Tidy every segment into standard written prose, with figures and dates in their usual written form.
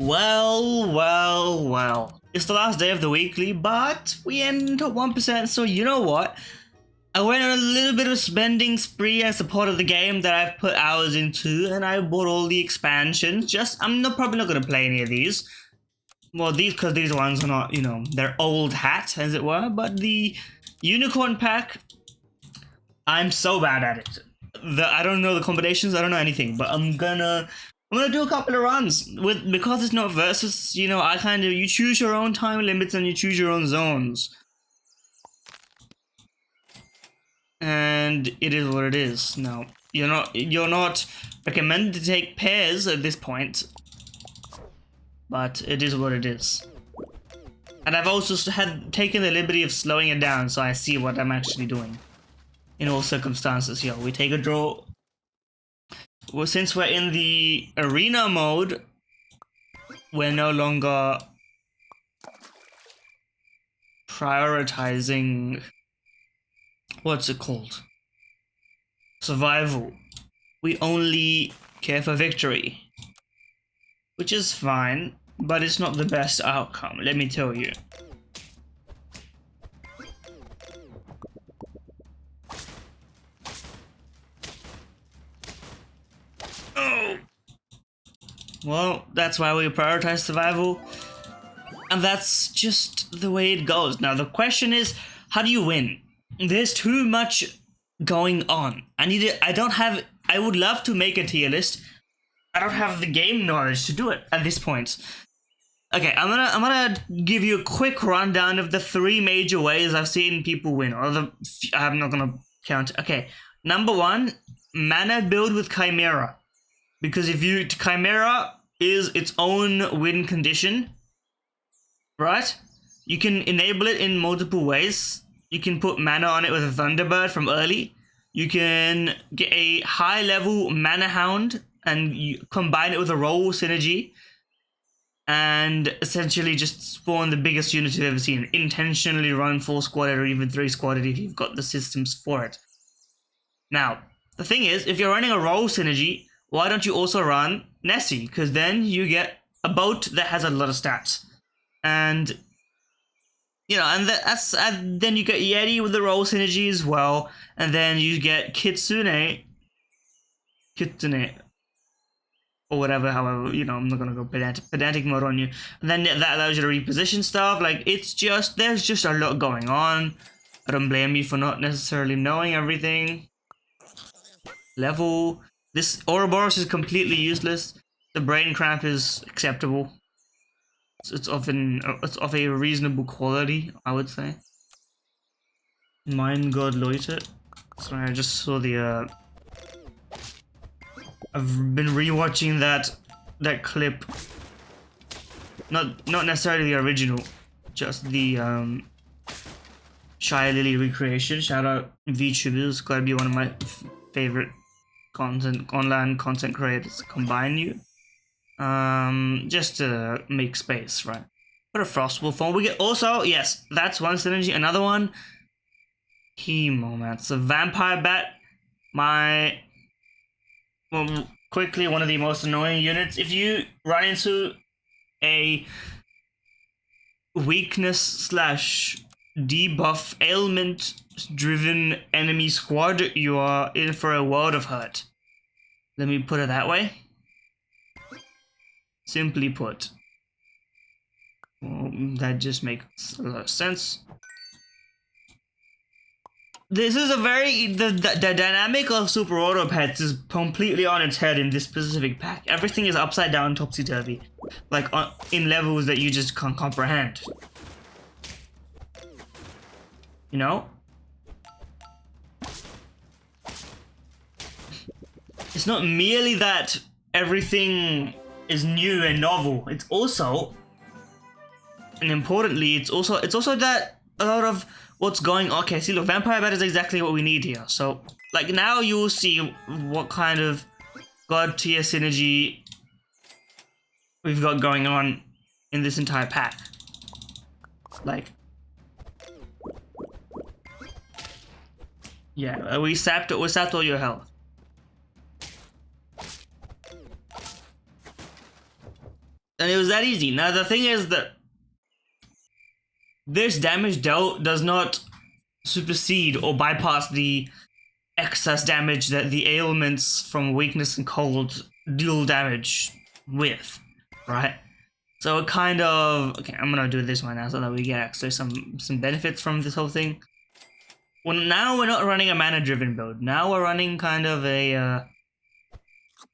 Well. It's the last day of the weekly, but we end at 1%, so you know what? I went on a little bit of spending spree as a part of the game that I've put hours into, and I bought all the expansions. Probably not going to play any of these. Well, because these ones are not, they're old hat, as it were, but the unicorn pack, I'm so bad at it. I don't know the combinations, I don't know anything, but I'm gonna do a couple of runs because it's not versus. You choose your own time limits and you choose your own zones, and it is what it is. Now you're not recommended to take pairs at this point, but it is what it is. And I've also taken the liberty of slowing it down so I see what I'm actually doing in all circumstances. Here we take a draw. Well, since we're in the arena mode, we're no longer prioritizing, what's it called? Survival. We only care for victory, which is fine, but it's not the best outcome, let me tell you. Oh! Well, that's why we prioritize survival, and that's just the way it goes. Now the question is, how do you win? There's too much going on. I would love to make a tier list. I don't have the game knowledge to do it at this point. Okay, I'm gonna give you a quick rundown of the 3 major ways I've seen people win. I'm not gonna count. Okay, number 1, mana build with Chimera. Because Chimera is its own win condition, right? You can enable it in multiple ways. You can put mana on it with a Thunderbird from early. You can get a high level Mana Hound and you combine it with a roll synergy and essentially just spawn the biggest unit you've ever seen. Intentionally run 4 squatted or even 3 squatted if you've got the systems for it. Now, the thing is, if you're running a roll synergy, why don't you also run Nessie? Because then you get a boat that has a lot of stats. And, and then you get Yeti with the roll synergy as well. And then you get Kitsune, or whatever, however, I'm not gonna go pedantic mode on you. And then that allows you to reposition stuff. Like, there's just a lot going on. I don't blame you for not necessarily knowing everything. Level. This Ouroboros is completely useless. The brain cramp is acceptable. It's of a reasonable quality, I would say. Mind God Loiter. Sorry, I just saw the I've been rewatching that clip. Not necessarily the original, just the Shy Lily recreation. Shout out VTubers, gotta be one of my favorite online content creators. Combine you. Just to make space, right? What a Frostwolf form. We get also, yes, that's one synergy. Another one, Chemomancer, Vampire Bat. Quickly, one of the most annoying units. If you run into a weakness / debuff ailment driven enemy squad, you are in for a world of hurt. Let me put it that way. Simply put. Well, that just makes a lot of sense. This is the dynamic of Super Auto Pets is completely on its head in this specific pack. Everything is upside down, topsy-turvy. Like, in levels that you just can't comprehend. You know? It's not merely that everything is new and novel. It's also, and importantly, it's also that a lot of what's going on. Okay, see, look, Vampire Bat is exactly what we need here. So, like, now you'll see what kind of god tier synergy we've got going on in this entire pack. Like, yeah, we sapped all your health. And it was that easy. Now the thing is that this damage dealt does not supersede or bypass the excess damage that the ailments from weakness and cold deal damage with, right? So it kind of... Okay, I'm gonna do this one now so that we get actually some benefits from this whole thing. Well, now we're not running a mana-driven build. Now we're running kind of a...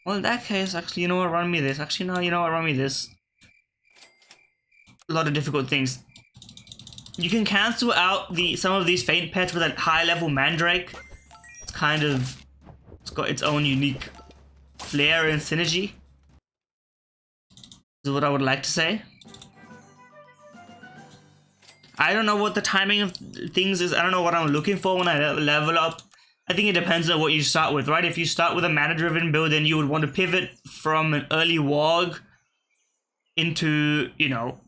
Well, in that case, actually, you know what? Run me this. Actually, no, you know what? Run me this. A lot of difficult things. You can cancel out some of these faint pets with a high-level Mandrake. It's kind of... It's got its own unique flair and synergy. Is what I would like to say. I don't know what the timing of things is. I don't know what I'm looking for when I level up. I think it depends on what you start with, right? If you start with a mana-driven build, then you would want to pivot from an early Warg into, you know,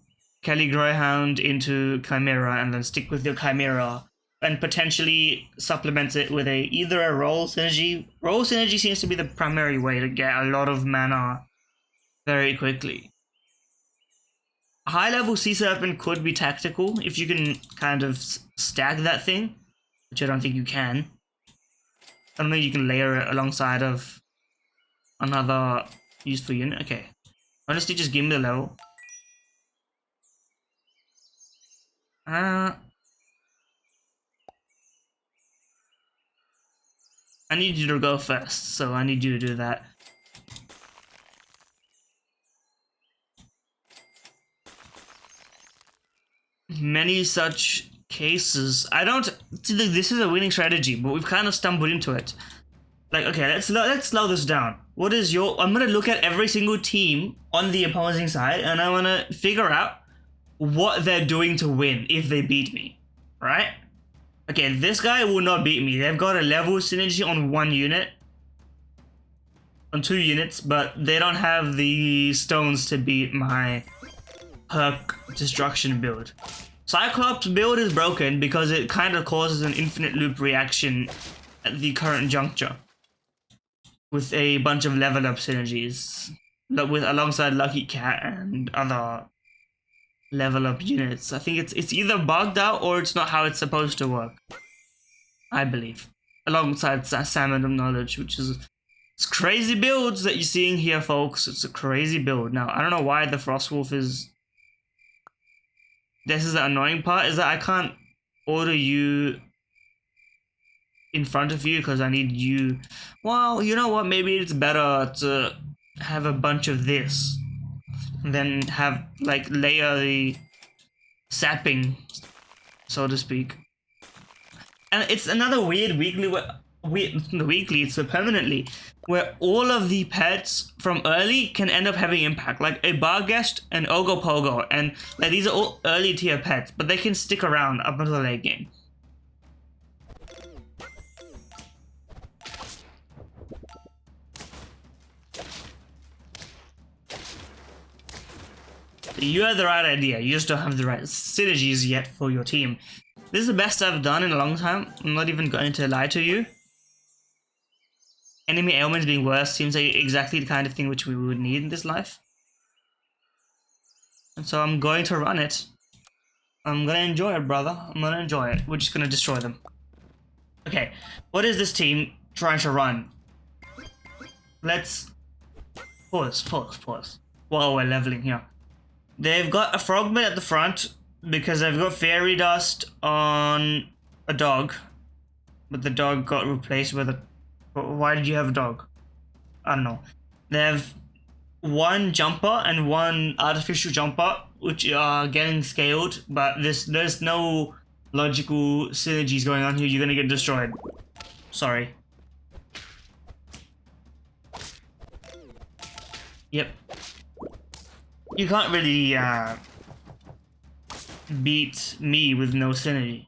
Kelly Greyhound into Chimera, and then stick with your Chimera and potentially supplement it with either a roll synergy. Roll synergy seems to be the primary way to get a lot of mana very quickly. High-level Sea Serpent could be tactical if you can kind of stack that thing, which I don't think you can. I don't think you can layer it alongside of another useful unit. Okay. Honestly, just give me the level. I need you to go first, so I need you to do that. Many such cases. I don't think this is a winning strategy, but we've kind of stumbled into it. Like, okay, let's slow this down. What is your... I'm gonna look at every single team on the opposing side, and I wanna figure out what they're doing to win if they beat me, right? Okay, this guy will not beat me. They've got a level synergy on one unit, on 2 units, but they don't have the stones to beat my perk destruction build. Cyclops build is broken because it kind of causes an infinite loop reaction at the current juncture with a bunch of level up synergies alongside Lucky Cat and other level up units. I think it's either bugged out or it's not how it's supposed to work, I believe, alongside Salmon of Knowledge, which is... It's crazy builds that you're seeing here, folks. It's a crazy build. Now, I don't know why the Frostwolf is... This is the annoying part, is that I can't order you in front of you because I need you... Well, you know what? Maybe it's better to have a bunch of this and then have, like, layer the sapping, so to speak. And it's another weird weekly where... it's permanently, where all of the pets from early can end up having impact, like a Barghest and Ogopogo, and like these are all early tier pets, but they can stick around up until the late game. You had the right idea, you just don't have the right synergies yet for your team. This is the best I've done in a long time. I'm not even going to lie to you. Enemy ailments being worse seems like exactly the kind of thing which we would need in this life. And so I'm going to run it. I'm gonna enjoy it, brother. I'm gonna enjoy it. We're just gonna destroy them. Okay, what is this team trying to run? Let's pause. While we're leveling here. They've got a frogman at the front because they've got fairy dust on a dog. But the dog got replaced with a... Why did you have a dog? I don't know. They have one jumper and one artificial jumper, which are getting scaled, but there's no logical synergies going on here. You're gonna get destroyed. Sorry. Yep. You can't really beat me with no synergy.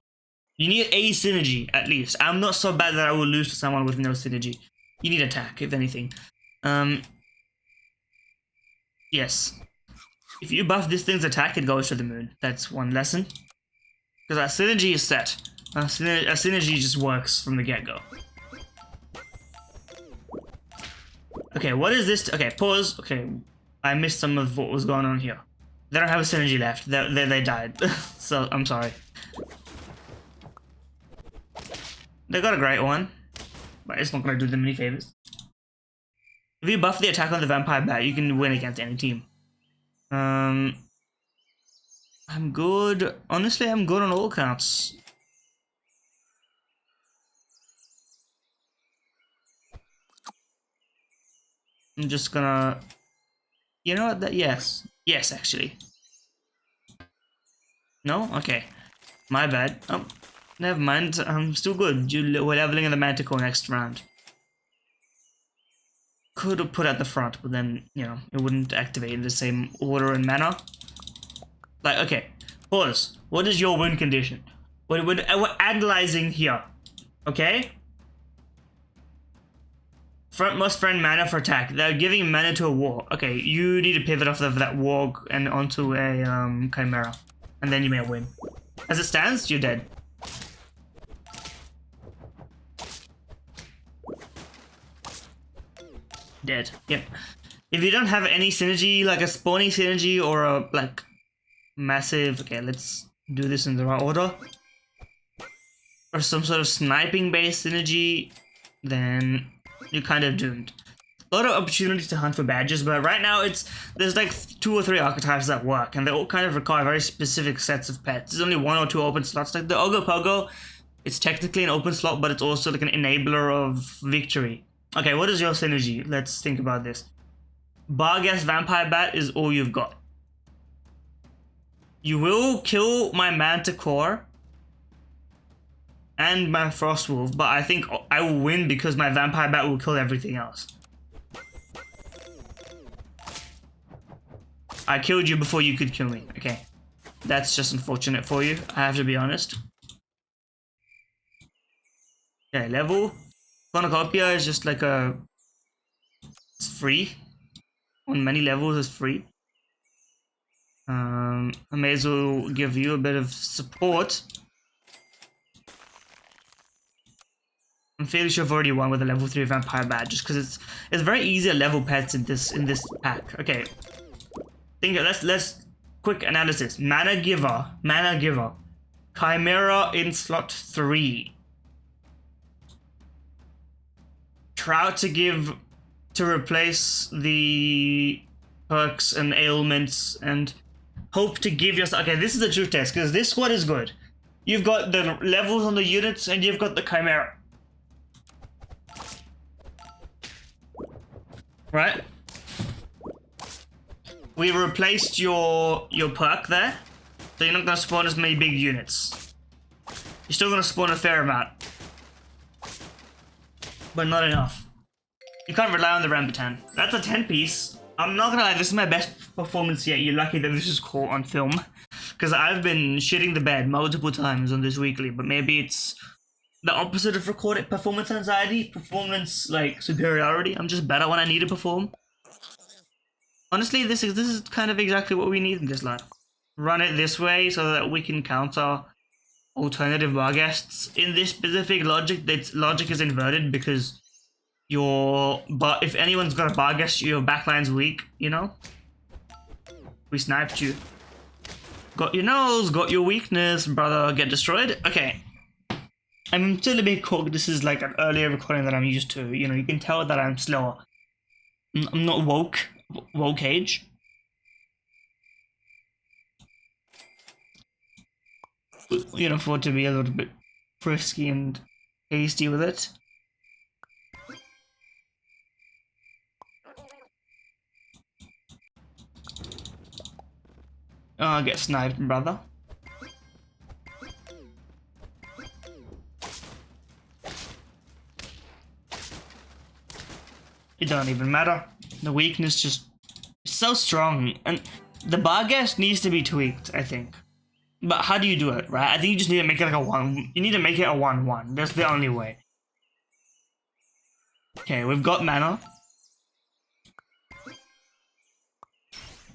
You need a synergy, at least. I'm not so bad that I will lose to someone with no synergy. You need attack, if anything. Yes. If you buff this thing's attack, it goes to the moon. That's one lesson. Because our synergy is set. Our synergy just works from the get-go. Okay, what is this? Okay, pause. Okay. I missed some of what was going on here. They don't have a synergy left. They died. So, I'm sorry. They got a great one, but it's not going to do them any favors. If you buff the attack on the vampire bat, you can win against any team. I'm good. Honestly, I'm good on all counts. I'm just gonna... You know what? Yes. Yes, actually. No? Okay. My bad. Oh, never mind. I'm still good. We're leveling in the Manticore next round. Could have put at the front, but then, you know, it wouldn't activate in the same order and manner. Like, okay. Pause. What is your win condition? We're analyzing here. Okay? Frontmost friend mana for attack. They're giving mana to a war. Okay, you need to pivot off of that warg and onto a chimera. And then you may win. As it stands, you're dead. Dead. Yep. If you don't have any synergy, like a spawning synergy or a like massive... Okay, let's do this in the right order. Or some sort of sniping based synergy, then you're kind of doomed. A lot of opportunities to hunt for badges, but right now there's like 2 or 3 archetypes that work, and they all kind of require very specific sets of pets. There's only 1 or 2 open slots. Like the Ogopogo, it's technically an open slot, but it's also like an enabler of victory. Okay, what is your synergy? Let's think about this. Barghest Vampire Bat is all you've got. You will kill my Manticore and my Frostwolf, but I think I will win because my Vampire Bat will kill everything else. I killed you before you could kill me. Okay. That's just unfortunate for you, I have to be honest. Okay, level. Cornucopia is just like a... It's free. On many levels, it's free. I may as well give you a bit of support. I'm fairly sure I've already won with a level 3 Vampire Bat, just because it's very easy to level pets in this pack. Okay. Let's quick analysis. Mana giver. Chimera in slot 3. Trout to replace the perks and ailments, and hope to give yourself... Okay, this is a true test, because this squad is good. You've got the levels on the units, and you've got the Chimera. Right? We replaced your perk there, so you're not going to spawn as many big units. You're still going to spawn a fair amount, but not enough. You can't rely on the Rambutan. That's a 10 piece. I'm not gonna lie, this is my best performance yet. You're lucky that this is caught on film, because I've been shitting the bed multiple times on this weekly, but maybe it's the opposite of recorded performance anxiety, performance like superiority. I'm just better when I need to perform. Honestly, this is kind of exactly what we need in this life. Run it this way so that we can counter alternative Barghests. In this specific logic, that logic is inverted because but if anyone's got a Barghest, your backline's weak, you know? We sniped you. Got your nose, got your weakness, brother, get destroyed. Okay. I'm still a bit cooked. This is like an earlier recording that I'm used to. You know, you can tell that I'm slower. I'm not woke age. You know, for it to be a little bit frisky and tasty with it. Oh, get sniped, brother. It don't even matter. The weakness just is so strong, and the Barghest needs to be tweaked, I think. But how do you do it, right? I think you just need to make it like a 1. You need to make it a 1/1. That's the only way. Okay, we've got mana.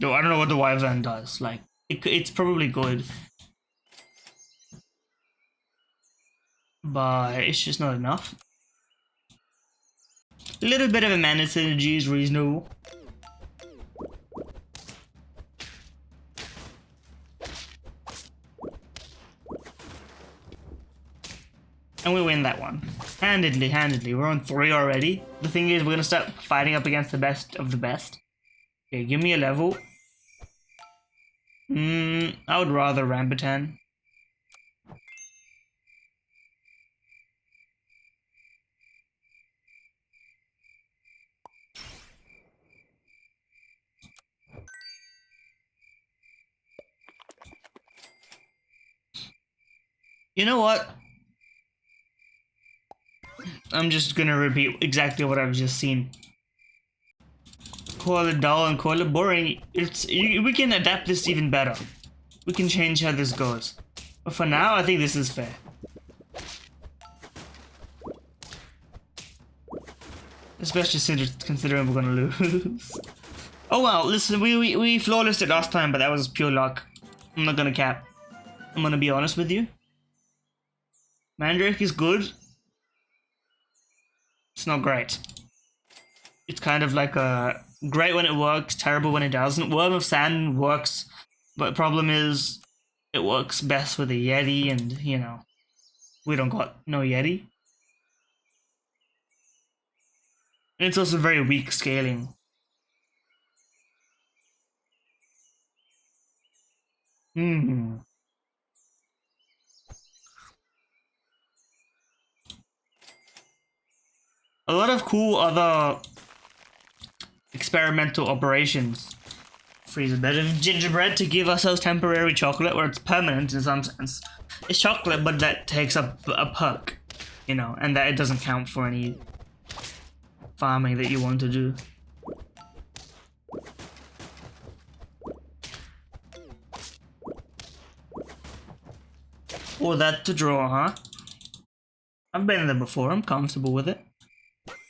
Yo, I don't know what the Wyvern does. Like, it's probably good, but it's just not enough. A little bit of a mana synergy is reasonable. And we win that one. Handedly, handedly. We're on 3 already. The thing is, we're gonna start fighting up against the best of the best. Okay, give me a level. I would rather Rambutan. You know what? I'm just gonna repeat exactly what I've just seen. Call it dull and call it boring. We can adapt this even better. We can change how this goes. But for now, I think this is fair. Especially considering we're gonna lose. Oh well, listen, we flawlessed it last time, but that was pure luck. I'm not gonna cap. I'm gonna be honest with you. Mandrake is good. It's not great. It's kind of like a great when it works, terrible when it doesn't. Worm of Sand works, but the problem is it works best with a Yeti, and you know, we don't got no Yeti. And it's also very weak scaling. A lot of cool other experimental operations. Freeze a bit of gingerbread to give ourselves temporary chocolate, where it's permanent in some sense. It's chocolate, but that takes up a perk, you know, and that it doesn't count for any farming that you want to do. Or that to draw, huh? I've been there before, I'm comfortable with it.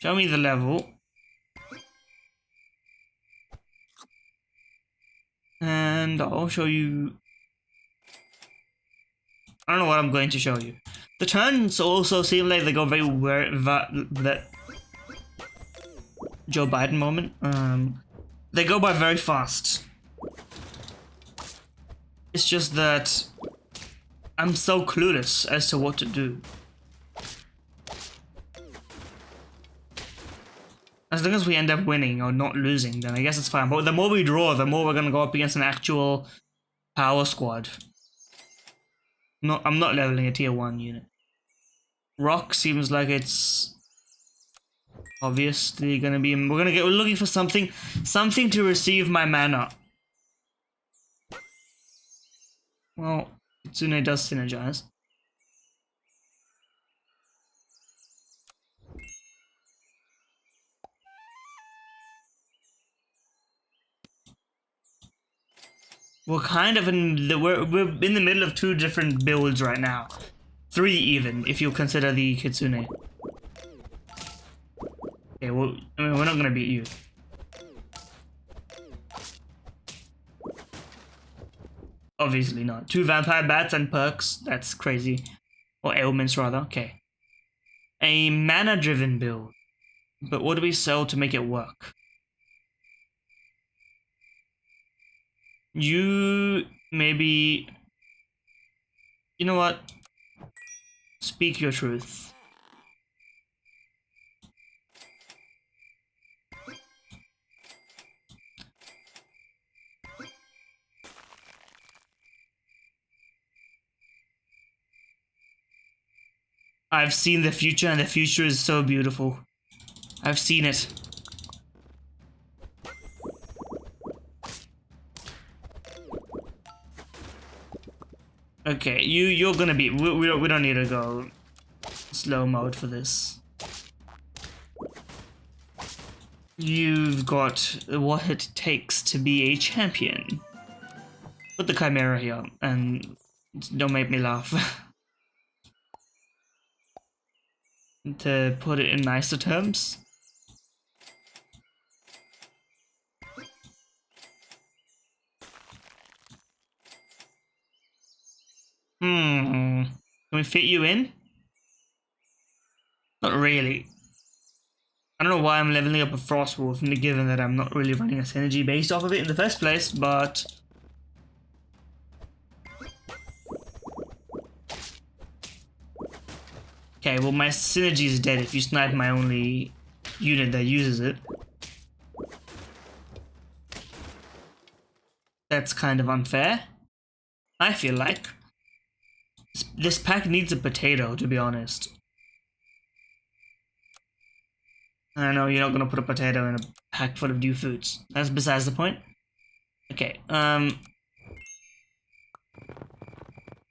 Show me the level. And I'll show you... I don't know what I'm going to show you. The turns also seem like they go very weird. That Joe Biden moment. They go by very fast. It's just that I'm so clueless as to what to do. As long as we end up winning or not losing, then I guess it's fine. But the more we draw, the more we're gonna go up against an actual power squad. No, I'm not leveling a tier 1 unit. Rock seems like it's obviously gonna be. We're looking for something to receive my mana. Well, Tsune does synergize. We're kind of in the we're in the middle of 2 different builds right now. 3 even, if you consider the Kitsune. Okay, well, I mean, we're not gonna beat you. Obviously not. 2 vampire bats and perks. That's crazy. Or ailments rather. Okay. A mana-driven build. But what do we sell to make it work? You maybe... You know what? Speak your truth. I've seen the future, and the future is so beautiful. I've seen it. Okay, you're gonna be. We don't need to go slow mode for this. You've got what it takes to be a champion. Put the Chimera here, and don't make me laugh. To put it in nicer terms. Can we fit you in? Not really. I don't know why I'm leveling up a Frostwolf, given that I'm not really running a synergy based off of it in the first place, but... Okay, well my synergy is dead if you snipe my only unit that uses it. That's kind of unfair, I feel like. This pack needs a potato, to be honest. I know you're not gonna put a potato in a pack full of new foods. That's besides the point. Okay,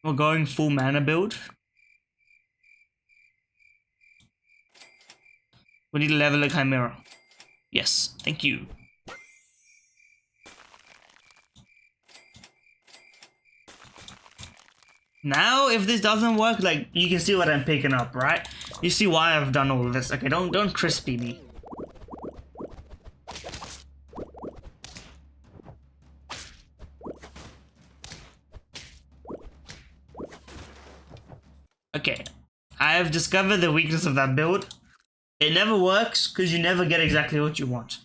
we're going full mana build. We need to level a Chimera. Yes, thank you. Now, if this doesn't work, like, you can see what I'm picking up, right? You see why I've done all of this. Okay, don't crispy me. Okay, I have discovered the weakness of that build. It never works because you never get exactly what you want.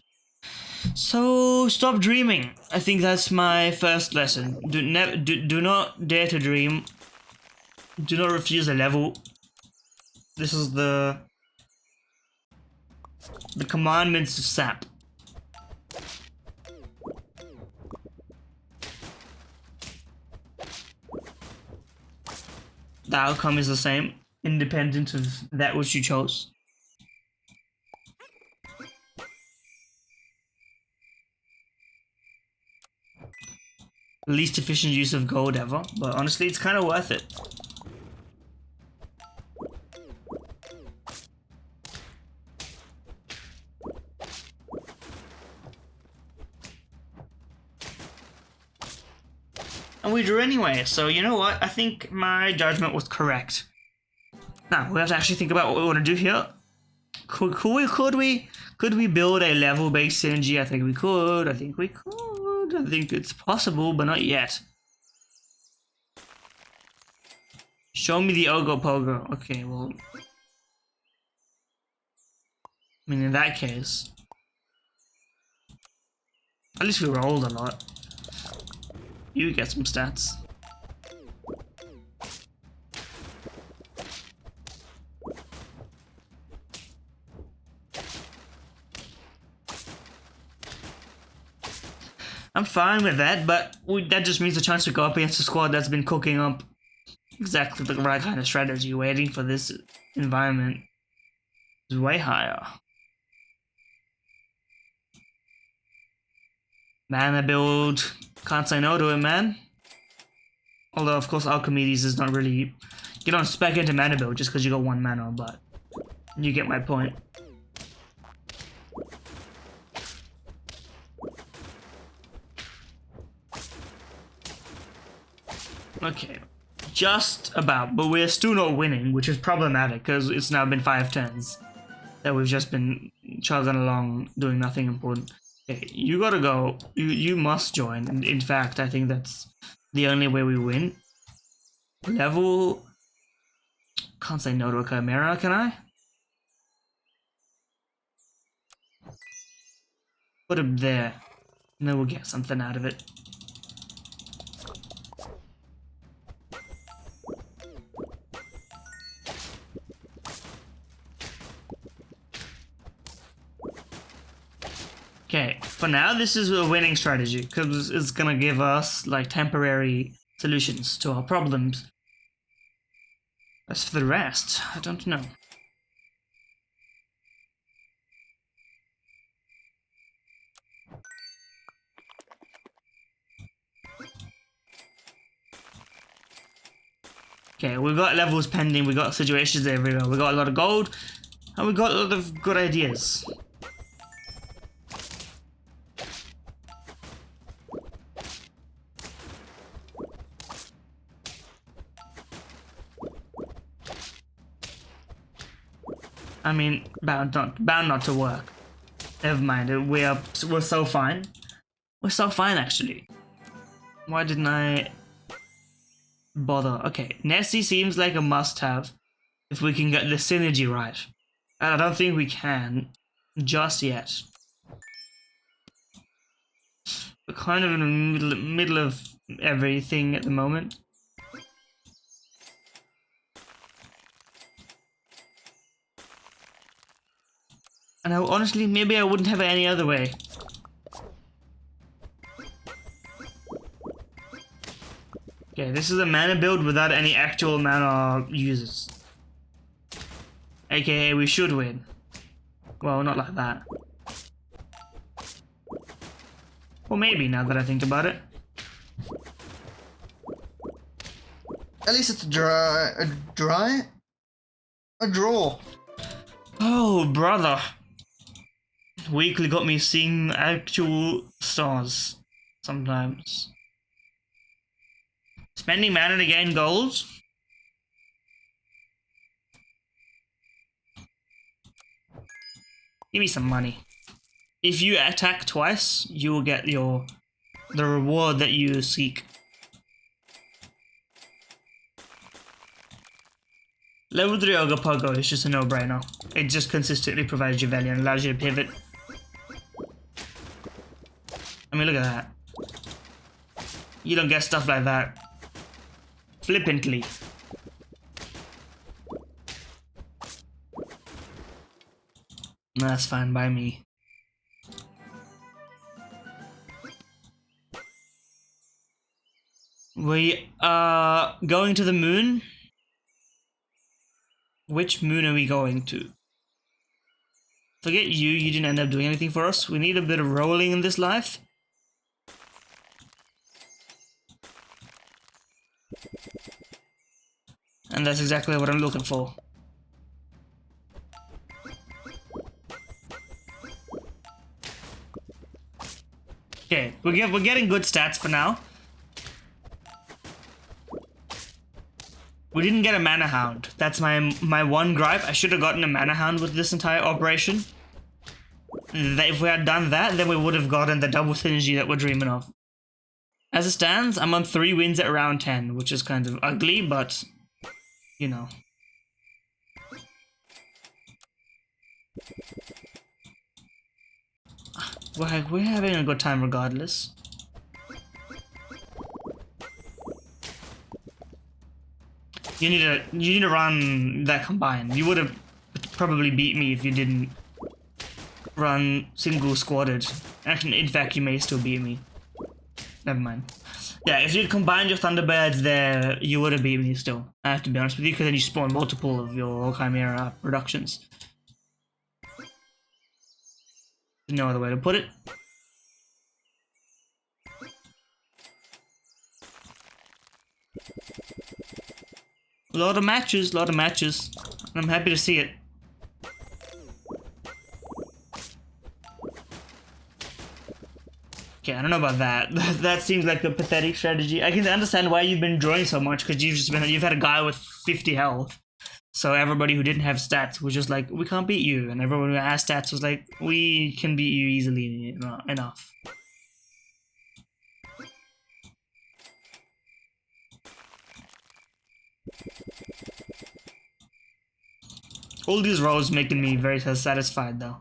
So stop dreaming. I think that's my first lesson. Do not dare to dream. Do not refuse a level. This is the commandments of sap. The outcome is the same, independent of that which you chose. Least efficient use of gold ever, but honestly, it's kind of worth it. And we drew anyway, so you know what? I think my judgment was correct. Now, we have to actually think about what we want to do here. Could we build a level-based synergy? I think we could. I think it's possible, but not yet. Show me the Ogopogo. Okay, well... I mean, in that case... At least we rolled a lot. You get some stats. I'm fine with that, but that just means a chance to go up against a squad that's been cooking up exactly the right kind of strategy, waiting for this environment is way higher. Mana build, can't say no to it, man. Although, of course, Archimedes is not really... You don't spec into mana build just because you got 1 mana, but you get my point. Okay, just about, but we're still not winning, which is problematic because it's now been 5 turns that we've just been chugging along doing nothing important. Okay, you gotta go. You must join. In fact, I think that's the only way we win. Level... Can't say no to a Chimera, can I? Put him there. And then we'll get something out of it. Okay, for now this is a winning strategy because it's gonna give us like temporary solutions to our problems. As for the rest, I don't know. Okay, we've got levels pending, we got situations everywhere, we got a lot of gold, and we got a lot of good ideas. I mean, bound not to work. Never mind, we're so fine. We're so fine, actually. Why didn't I bother? Okay, Nessie seems like a must-have if we can get the synergy right. And I don't think we can just yet. We're kind of in the middle of everything at the moment. And honestly, maybe I wouldn't have it any other way. Okay, this is a mana build without any actual mana uses. AKA, we should win. Well, not like that. Well, maybe, now that I think about it. At least it's a draw. Oh, brother. Weekly got me seeing actual stars sometimes. Spending mana to gain gold? Give me some money. If you attack twice, you will get the reward that you seek. Level 3 Ogopogo is just a no-brainer. It just consistently provides you value and allows you to pivot. I mean, look at that. You don't get stuff like that flippantly. That's fine by me. We are going to the moon. Which moon are we going to? Forget you didn't end up doing anything for us. We need a bit of rolling in this life. And that's exactly what I'm looking for. Okay, we're getting good stats for now. We didn't get a mana hound. That's my one gripe. I should have gotten a mana hound with this entire operation. If we had done that, then we would have gotten the double synergy that we're dreaming of. As it stands, I'm on 3 wins at round 10, which is kind of ugly, but you know. We're having a good time regardless. You need to run that combined. You would have probably beat me if you didn't run single squatted. Actually, in fact, you may still beat me. Never mind. Yeah, if you'd combined your Thunderbirds there, you would have beat me still. I have to be honest with you, because then you spawn multiple of your Chimera productions. There's no other way to put it. A lot of matches. I'm happy to see it. Okay, I don't know about that. That seems like a pathetic strategy. I can understand why you've been drawing so much, because you've had a guy with 50 health. So everybody who didn't have stats was just like, we can't beat you. And everyone who has stats was like, we can beat you easily enough. All these rolls making me very satisfied though.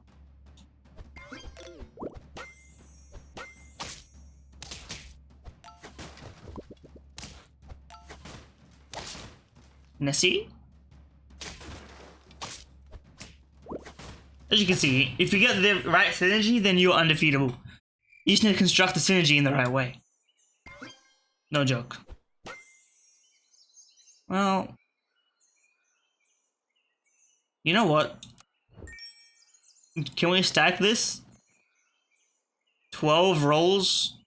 Nessie? As you can see, if you get the right synergy, then you're undefeatable. You just need to construct the synergy in the right way. No joke. Well, you know what? Can we stack this? 12 rolls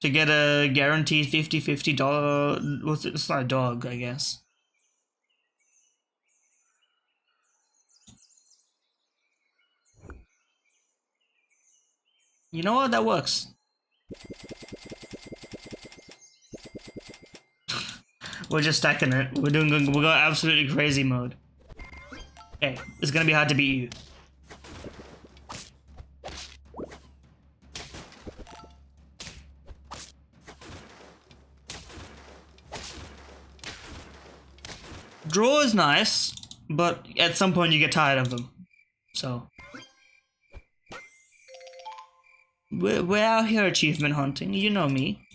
to get a guaranteed $50 what's it? It's not a dog, I guess. You know what? That works. We're just stacking it. We're going absolutely crazy mode. Okay, it's gonna be hard to beat you. Draw is nice, but at some point you get tired of them. So we're out here achievement hunting, you know me.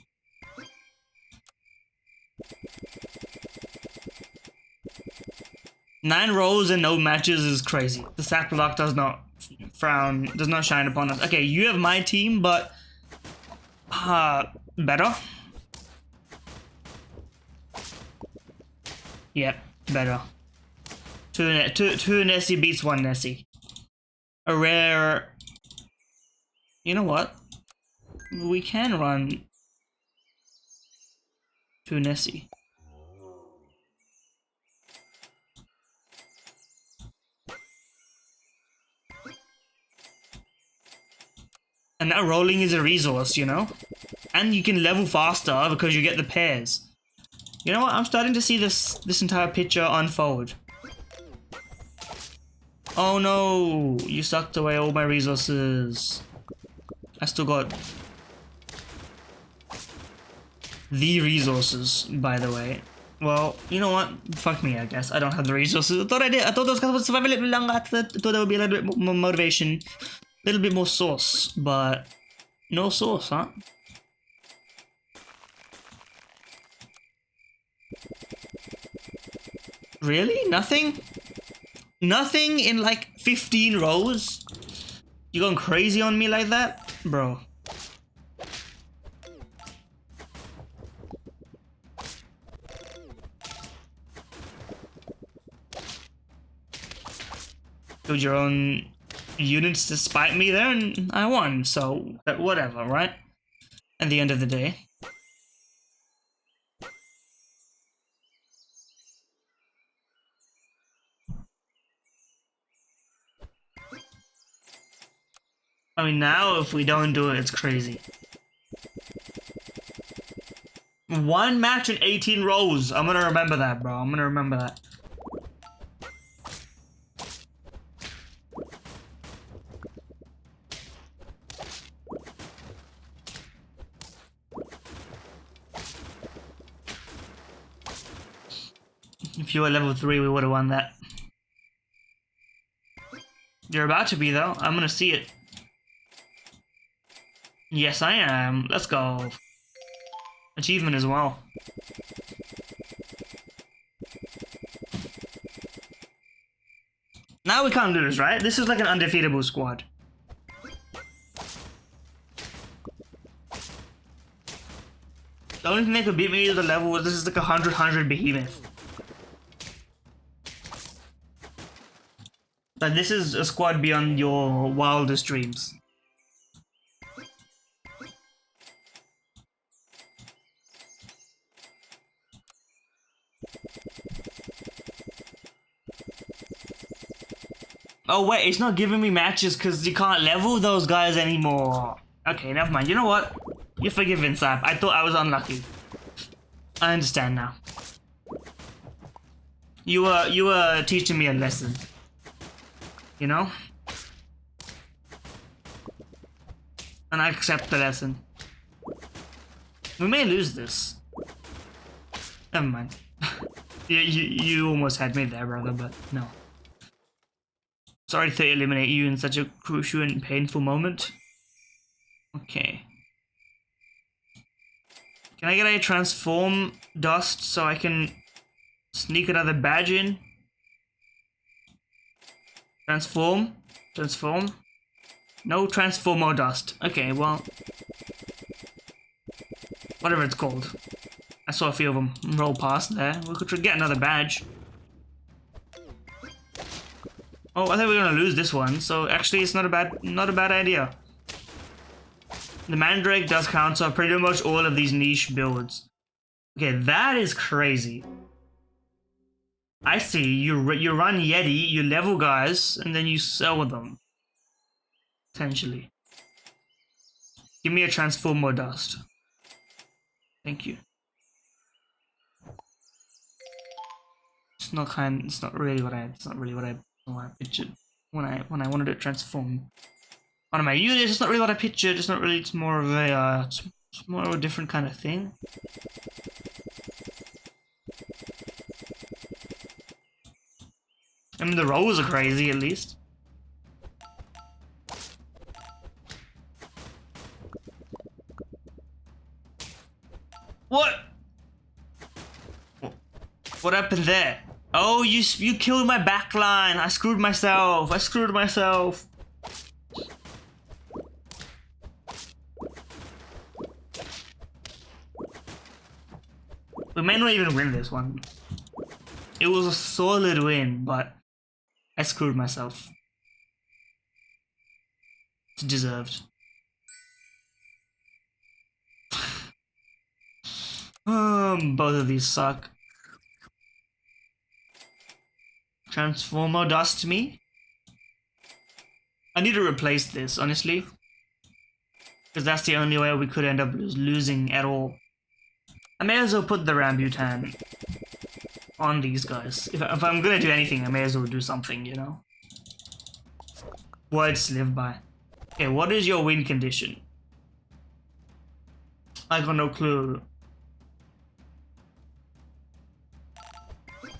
Nine rolls and no matches is crazy. The stat block does not frown does not shine upon us. Okay, you have my team, but better. Yep, better. Two Nessie beats one Nessie. A rare. You know what? We can run two Nessie. And now rolling is a resource, you know? And you can level faster because you get the pairs. You know what? I'm starting to see this entire picture unfold. Oh no! You sucked away all my resources. I still got the resources, by the way. Well, you know what? Fuck me, I guess. I don't have the resources. I thought I did. I thought those guys would survive a little longer. I thought there would be a little bit more motivation. A little bit more sauce, but no sauce, huh? Really? Nothing? Nothing in like 15 rows? You going crazy on me like that? Bro. Build your own units to spite me there, and I won, so whatever, right? At the end of the day. I mean, now if we don't do it, it's crazy. One match in 18 rows. I'm gonna remember that, bro. I'm gonna remember that. If you were level 3, we would have won that. You're about to be, though. I'm gonna see it. Yes, I am. Let's go. Achievement as well. Now we can't lose, right? This is like an undefeatable squad. The only thing that could beat me to the level was this is like a 100 behemoth. Like, this is a squad beyond your wildest dreams. Oh wait, it's not giving me matches because you can't level those guys anymore. Okay, never mind. You know what? You're forgiven, Sap. I thought I was unlucky. I understand now. You were teaching me a lesson. You know? And I accept the lesson. We may lose this. Never mind. you almost had me there, brother, but no. Sorry to eliminate you in such a crucial and painful moment. Okay. Can I get a transform dust so I can sneak another badge in? Transform? Transform? No transformer dust. Okay, well. Whatever it's called. I saw a few of them roll past there. We could get another badge. Oh, I thought we were gonna lose this one, so actually it's not a bad idea. The Mandrake does counter pretty much all of these niche builds. Okay, that is crazy. I see. You run Yeti, you level guys, and then you sell them. Potentially. Give me a transformer dust. Thank you. It's not really what I pictured when I wanted to transform one of my units. It's not really what I pictured. It's not really. It's more of a it's more of a different kind of thing. I mean, the rolls are crazy, at least. What? What happened there? Oh, you killed my backline. I screwed myself. We may not even win this one. It was a solid win, but I screwed myself. It's deserved. Both of these suck. Transformer dust me. I need to replace this, honestly. Because that's the only way we could end up losing at all. I may as well put the Rambutan on these guys. If I'm gonna do anything, I may as well do something, you know? Words to live by. Okay, what is your win condition? I got no clue.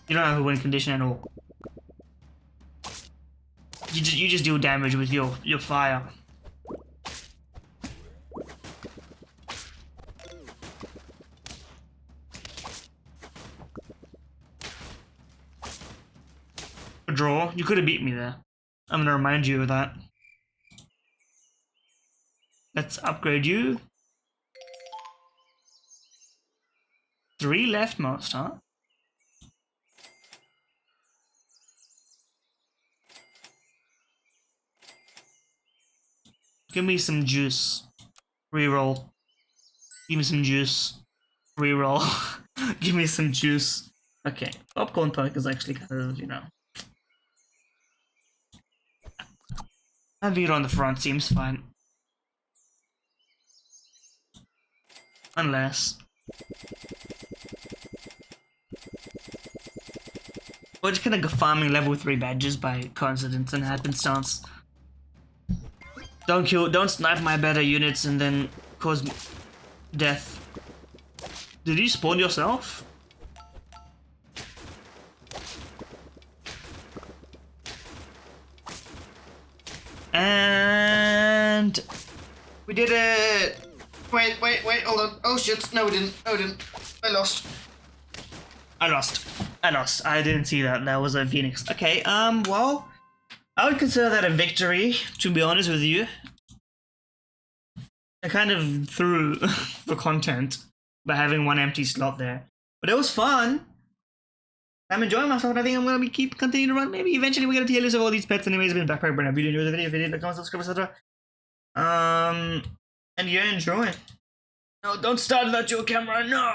You don't have a win condition at all. You just deal damage with your fire. A draw. You could have beat me there. I'm gonna remind you of that. Let's upgrade you. 3 leftmost, huh? Give me some juice. Reroll. Give me some juice. Reroll. Give me some juice. Okay. Popcorn perk is actually kind of, you know. Having it on the front seems fine. Unless. We're just gonna go farming level 3 badges by coincidence and happenstance. Don't snipe my better units and then cause death. Did you spawn yourself? And we did it! Wait, hold on. Oh shit, no we didn't. I lost. I lost. I didn't see that. That was a Phoenix. Okay, well, I would consider that a victory, to be honest with you. I kind of threw the content by having one empty slot there. But it was fun. I'm enjoying myself, and I think I'm going to continue to run. Maybe eventually we get a tier list of all these pets. Anyways, I've been Backpack Burn. If you enjoyed the video, if you did, like, comment, subscribe, etc. And yeah, enjoy. No, don't start without your camera, no!